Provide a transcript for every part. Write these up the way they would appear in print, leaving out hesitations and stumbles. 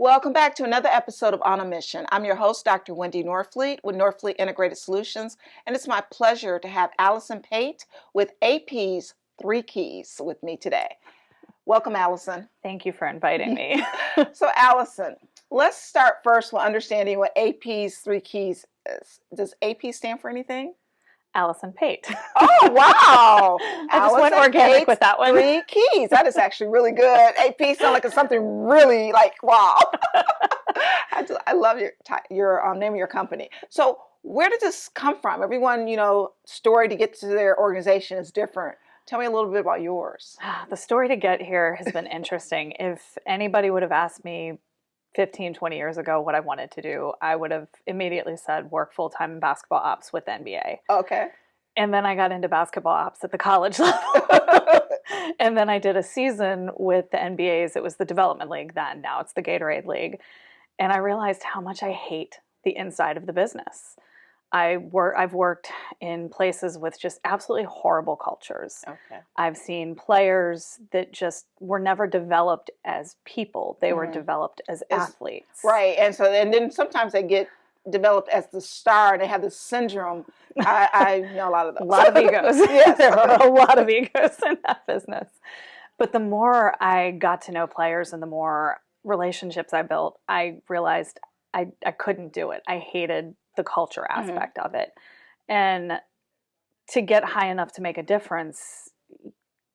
Welcome back to another episode of On a Mission. I'm your host, Dr. Wendy Norfleet with Norfleet Integrated Solutions, and it's my pleasure to have Alison Pate with AP's 3 Keys with me today. Welcome, Alison. Thank you for inviting me. So, Alison, let's start first with understanding what AP's 3 Keys is. Does AP stand for anything? Alison Pate. Oh, wow. I just went organic with that one. 3 Keys. That is actually really good. AP sounds like it's something really like, wow. I love your name of your company. So where did this come from? Everyone, story to get to their organization is different. Tell me a little bit about yours. The story to get here has been interesting. If anybody would have asked me 15, 20 years ago what I wanted to do, I would have immediately said work full-time in basketball ops with the NBA. Okay. And then I got into basketball ops at the college level. And then I did a season with the NBA's. It was the development league then. Now it's the Gatorade League. And I realized how much I hate the inside of the business. I've worked in places with just absolutely horrible cultures. Okay. I've seen players that just were never developed as people. They were developed as athletes. Right. And then sometimes they get developed as the star and they have this syndrome. I know a lot of those. A lot of egos. Yes. There are a lot of egos in that business. But the more I got to know players and the more relationships I built, I realized I couldn't do it. I hated the culture aspect of it. And to get high enough to make a difference,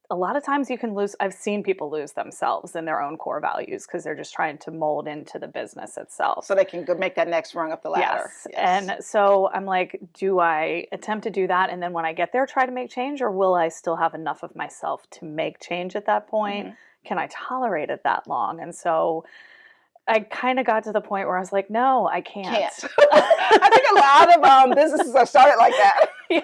a lot of times you can lose. I've seen people lose themselves in their own core values because they're just trying to mold into the business itself. So they can go make that next rung up the ladder. Yes. And so I'm like, do I attempt to do that? And then when I get there, try to make change, or will I still have enough of myself to make change at that point? Can I tolerate it that long? And so I kind of got to the point where I was like, no, I can't. I think a lot of businesses have started like that. Yes.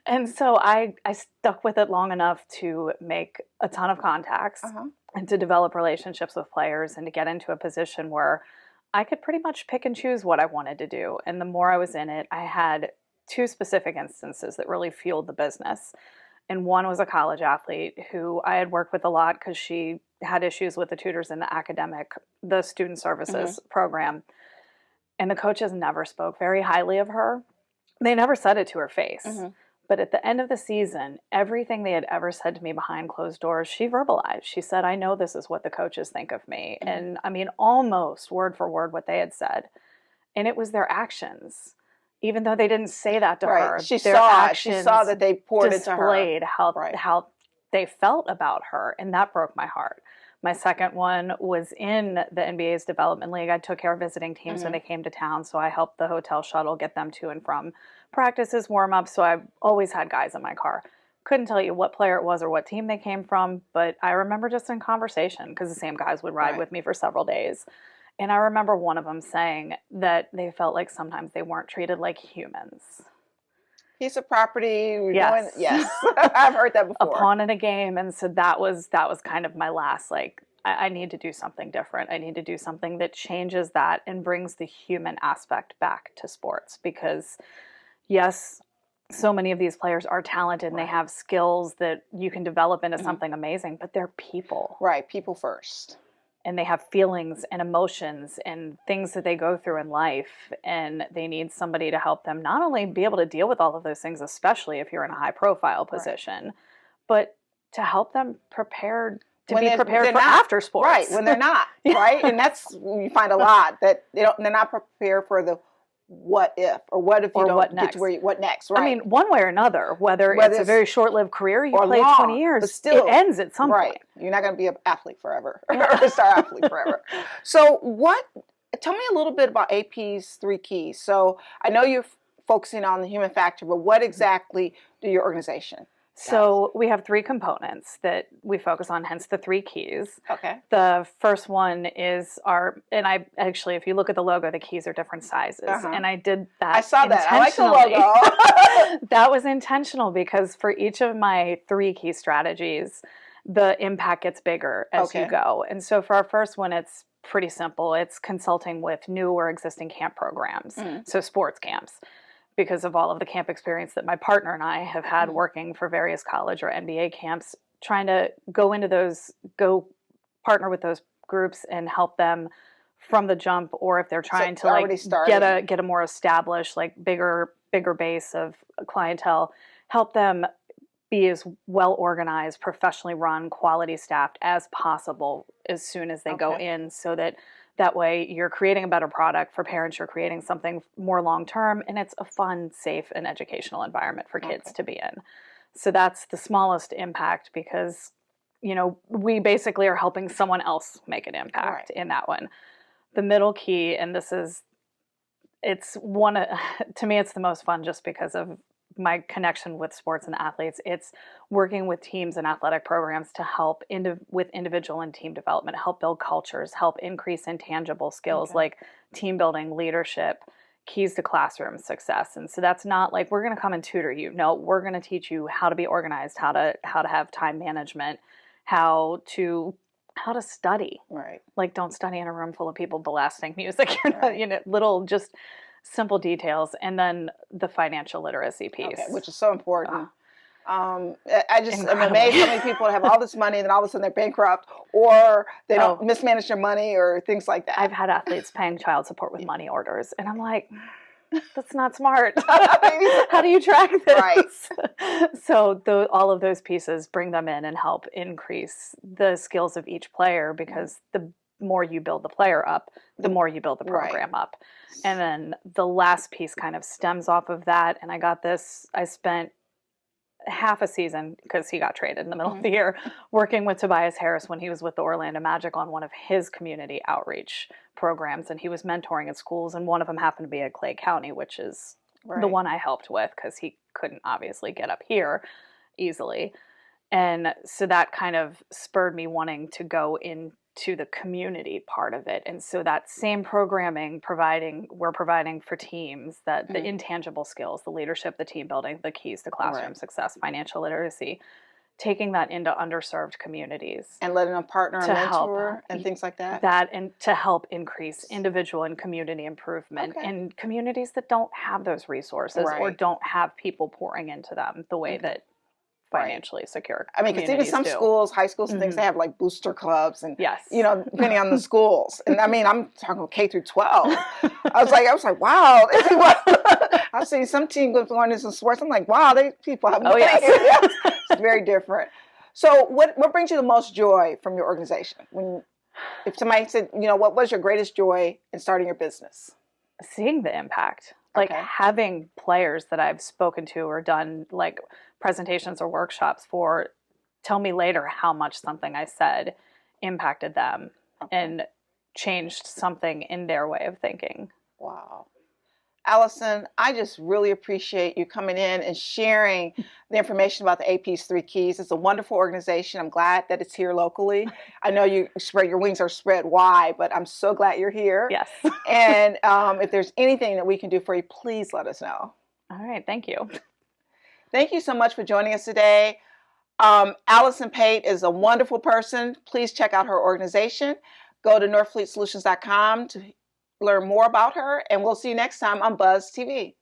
And so I stuck with it long enough to make a ton of contacts and to develop relationships with players and to get into a position where I could pretty much pick and choose what I wanted to do. And the more I was in it, I had 2 specific instances that really fueled the business. And one was a college athlete who I had worked with a lot because she had issues with the tutors in the student services program. And the coaches never spoke very highly of her. They never said it to her face. But at the end of the season, everything they had ever said to me behind closed doors, she verbalized. She said, I know this is what the coaches think of me. And I mean, almost word for word what they had said. And it was their actions. Even though they didn't say that to her, She their saw actions it. She saw that they poured into her. Displayed how they felt about her, and that broke my heart. My second one was in the NBA's development league. I took care of visiting teams when they came to town, so I helped the hotel shuttle get them to and from practices, warm-ups, so I always had guys in my car. Couldn't tell you what player it was or what team they came from, but I remember just in conversation, because the same guys would ride with me for several days. And I remember one of them saying that they felt like sometimes they weren't treated like humans. Piece of property. Yes. Yes. I've heard that before. A pawn in a game. And so that was kind of my last, I need to do something different. I need to do something that changes that and brings the human aspect back to sports. Because yes, so many of these players are talented and they have skills that you can develop into something amazing, but they're people. Right. People first. And they have feelings and emotions and things that they go through in life, and they need somebody to help them not only be able to deal with all of those things, especially if you're in a high profile position, but to help them be prepared for after sports. Right, when they're not, right? And that's when you find a lot that they're not prepared for the what if, or what if you don't get to where what next, right? I mean, one way or another, whether it's a very short-lived career, you play 20 years, still, it ends at some point. You're not going to be an athlete forever, or a star athlete forever. So tell me a little bit about AP's 3 Keys. So I know you're focusing on the human factor, but what exactly do your organization? So we have 3 components that we focus on, hence the 3 keys. Okay. The first one is if you look at the logo, the keys are different sizes. And I did that. I saw that. I like the logo. That was intentional because for each of my 3 key strategies, the impact gets bigger as you go. And so for our first one, it's pretty simple. It's consulting with new or existing camp programs. So sports camps. Because of all of the camp experience that my partner and I have had working for various college or NBA camps, trying to go partner with those groups and help them from the jump, or if they're trying to already like started. get a more established, like bigger base of clientele, help them be as well organized, professionally run, quality staffed as possible as soon as they go in, so that way you're creating a better product for parents, you're creating something more long term, and it's a fun, safe, and educational environment for kids to be in. So that's the smallest impact, because we basically are helping someone else make an impact in that one. The middle key, and it's one, to me, it's the most fun just because of my connection with sports and athletes. It's working with teams and athletic programs to help with individual and team development, help build cultures, help increase intangible skills like team building, leadership, keys to classroom success. And so that's not like we're going to come and tutor you. No, we're going to teach you how to be organized, how to have time management, how to study. Right. Like, don't study in a room full of people blasting music. You're not, little just simple details. And then the financial literacy piece, which is so important. I'm amazed how many people have all this money and then all of a sudden they're bankrupt, or they don't mismanage their money or things like that. I've had athletes paying child support with money orders, and I'm like, that's not smart. How do you track this? Right. So all of those pieces, bring them in and help increase the skills of each player, because the more you build the player up, the more you build the program up. And then the last piece kind of stems off of that. And I spent half a season, because he got traded in the middle of the year, working with Tobias Harris when he was with the Orlando Magic on one of his community outreach programs, and he was mentoring at schools, and one of them happened to be at Clay County, which is the one I helped with, because he couldn't obviously get up here easily. And so that kind of spurred me wanting to go into the community part of it. And so that same programming we're providing for teams, that the intangible skills, the leadership, the team building, the keys to classroom success, financial literacy, taking that into underserved communities. And letting them partner and mentor and things like that. And to help increase individual and community improvement in communities that don't have those resources or don't have people pouring into them the way that financially secure. I mean, because even some schools, high schools and things, they have like booster clubs and, depending on the schools. And I mean, I'm talking K through 12. I was like, wow. I've seen some team going into some sports. I'm like, wow, people have money. It's very different. So what brings you the most joy from your organization? If somebody said, what was your greatest joy in starting your business? Seeing the impact. Like having players that I've spoken to or done like presentations or workshops for tell me later how much something I said impacted them and changed something in their way of thinking. Wow. Alison, I just really appreciate you coming in and sharing the information about the AP's 3 Keys. It's a wonderful organization. I'm glad that it's here locally. I know your wings are spread wide, but I'm so glad you're here. Yes. And if there's anything that we can do for you, please let us know. All right. Thank you. Thank you so much for joining us today. Alison Pate is a wonderful person. Please check out her organization. Go to norfleetsolutions.com to learn more about her, and we'll see you next time on Buzz TV.